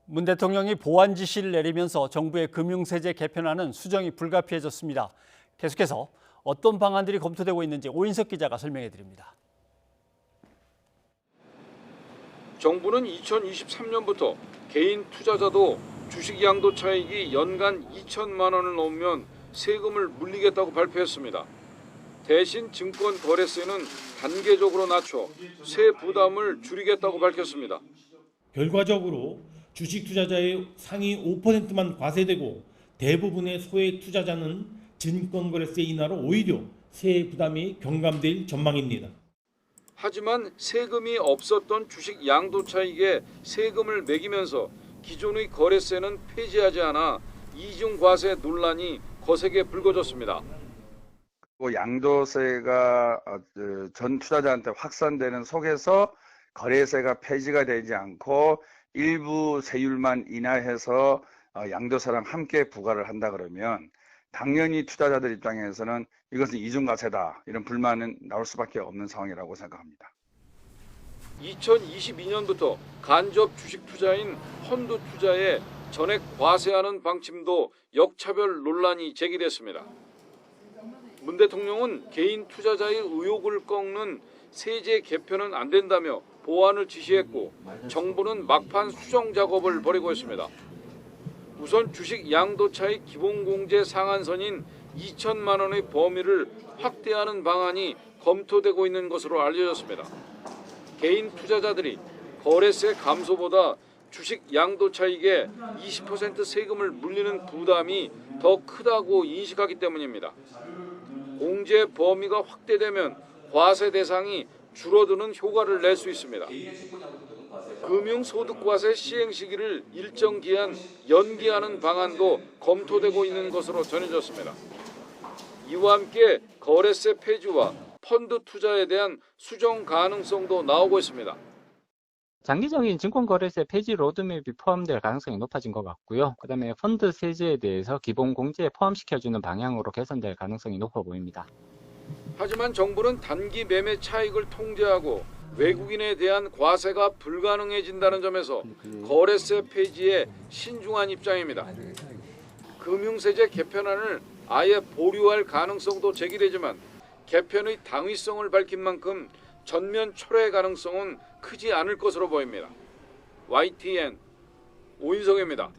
문 대통령이 보완 지시를 내리면서 정부의 금융세제 개편안은 수정이 불가피해졌습니다. 계속해서 어떤 방안들이 검토되고 있는지 오인석 기자가 설명해 드립니다. 정부는 2023년부터 개인 투자자도 주식 양도 차익이 연간 2천만 원을 넘으면 세금을 물리겠다고 발표했습니다. 대신 증권 거래세는 단계적으로 낮춰 세 부담을 줄이겠다고 밝혔습니다. 결과적으로 주식 투자자의 상위 5%만 과세되고 대부분의 소액 투자자는 증권거래세 인하로 오히려 세 부담이 경감될 전망입니다. 하지만 세금이 없었던 주식 양도 차익에 세금을 매기면서 기존의 거래세는 폐지하지 않아 이중과세 논란이 거세게 불거졌습니다. 양도세가 전 투자자한테 확산되는 속에서 거래세가 폐지가 되지 않고 일부 세율만 인하해서 양도세랑 함께 부과를 한다 그러면 당연히 투자자들 입장에서는 이것은 이중과세다 이런 불만은 나올 수밖에 없는 상황이라고 생각합니다. 2022년부터 간접 주식 투자인 펀드 투자에 전액 과세하는 방침도 역차별 논란이 제기됐습니다. 문 대통령은 개인 투자자의 의욕을 꺾는 세제 개편은 안 된다며 보완을 지시했고 정부는 막판 수정 작업을 벌이고 있습니다. 우선 주식 양도 차익 기본공제 상한선인 2천만 원의 범위를 확대하는 방안이 검토되고 있는 것으로 알려졌습니다. 개인 투자자들이 거래세 감소보다 주식 양도 차익에 20% 세금을 물리는 부담이 더 크다고 인식하기 때문입니다. 공제 범위가 확대되면 과세 대상이 줄어드는 효과를 낼 수 있습니다. 금융소득과세 시행 시기를 일정 기한 연기하는 방안도 검토되고 있는 것으로 전해졌습니다. 이와 함께 거래세 폐지와 펀드 투자에 대한 수정 가능성도 나오고 있습니다. 장기적인 증권거래세 폐지 로드맵이 포함될 가능성이 높아진 것 같고요. 그다음에 펀드 세제에 대해서 기본 공제에 포함시켜주는 방향으로 개선될 가능성이 높아 보입니다. 하지만 정부는 단기 매매 차익을 통제하고 외국인에 대한 과세가 불가능해진다는 점에서 거래세 폐지에 신중한 입장입니다. 금융세제 개편안을 아예 보류할 가능성도 제기되지만 개편의 당위성을 밝힌 만큼 전면 철회 가능성은 크지 않을 것으로 보입니다. YTN 오인석입니다.